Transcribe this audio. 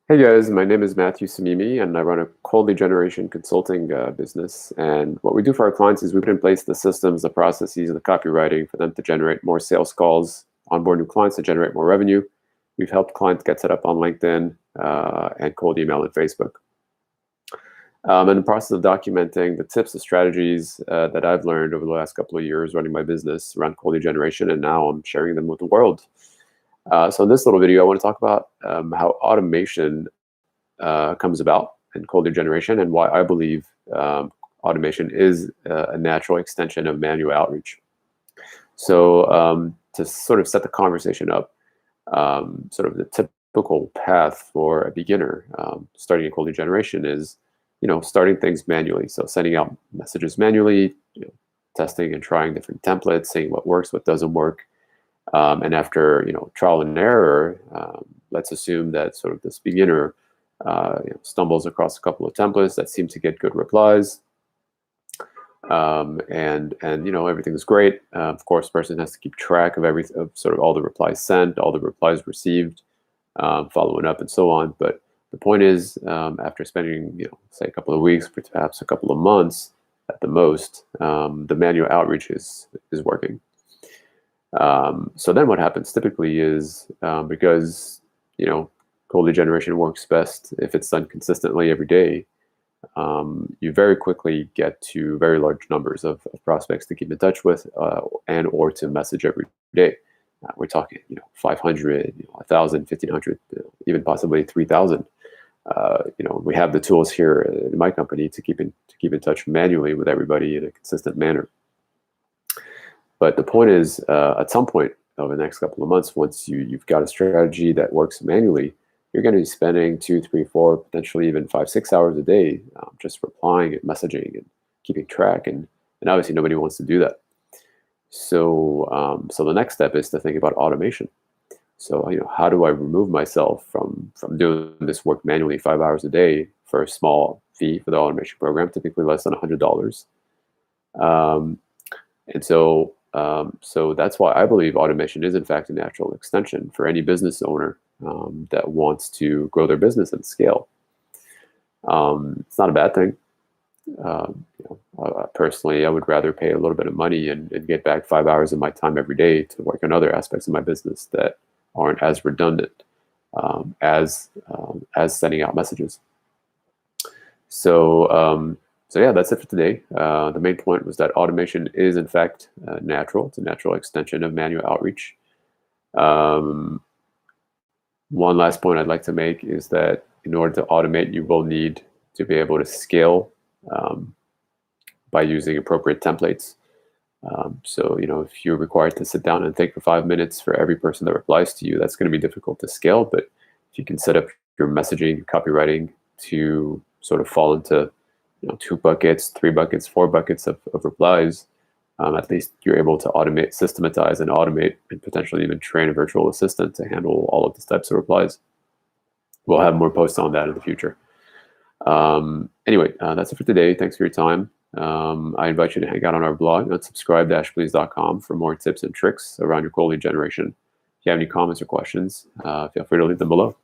Hey guys, my name is Matthew Samimi, and I run a cold lead generation consulting business. And what we do for our clients is we put in place the systems, the processes, and the copywriting for them to generate more sales calls, onboard new clients to generate more revenue. We've helped clients get set up on LinkedIn and cold email and Facebook. In the process of documenting the tips, the strategies that I've learned over the last couple of years running my business around cold lead generation, and now I'm sharing them with the world. So in this little video, I want to talk about how automation comes about in cold lead generation and why I believe automation is a natural extension of manual outreach. So to sort of set the conversation up, sort of the typical path for a beginner starting in cold lead generation is, starting things manually. So sending out messages manually, testing and trying different templates, seeing what works, what doesn't work. And after trial and error, let's assume that sort of this beginner stumbles across a couple of templates that seem to get good replies, and everything's great. Of course, the person has to keep track of sort of all the replies sent, all the replies received, following up, and so on. But the point is, after spending say a couple of weeks, perhaps a couple of months at the most, the manual outreach is working. So then what happens typically is, because cold lead generation works best if it's done consistently every day, you very quickly get to very large numbers of prospects to keep in touch with, and or to message every day. We're talking 500, 1,000, 1,500, even possibly 3,000. We have the tools here in my company to keep in touch manually with everybody in a consistent manner. But the point is, at some point over the next couple of months, once you've got a strategy that works manually, you're going to be spending 2, 3, 4, potentially even 5, 6 hours a day just replying and messaging and keeping track. And obviously nobody wants to do that. So so the next step is to think about automation. So how do I remove myself from doing this work manually 5 hours a day for a small fee for the automation program, typically less than $100. And so that's why I believe automation is in fact a natural extension for any business owner that wants to grow their business and scale. It's not a bad thing. Personally, I would rather pay a little bit of money and get back 5 hours of my time every day to work on other aspects of my business that aren't as redundant as sending out messages. So yeah, that's it for today. The main point was that automation is in fact natural. It's a natural extension of manual outreach. One last point I'd like to make is that in order to automate, you will need to be able to scale by using appropriate templates. So if you're required to sit down and think for 5 minutes for every person that replies to you, that's going to be difficult to scale. But if you can set up your messaging, copywriting to sort of fall into 2 buckets, 3 buckets, 4 buckets of replies, at least you're able to automate, systematize and automate, and potentially even train a virtual assistant to handle all of these types of replies. We'll have more posts on that in the future. Anyway, that's it for today. Thanks for your time. I invite you to hang out on our blog at subscribe-please.com for more tips and tricks around your cold lead generation. If you have any comments or questions, feel free to leave them below.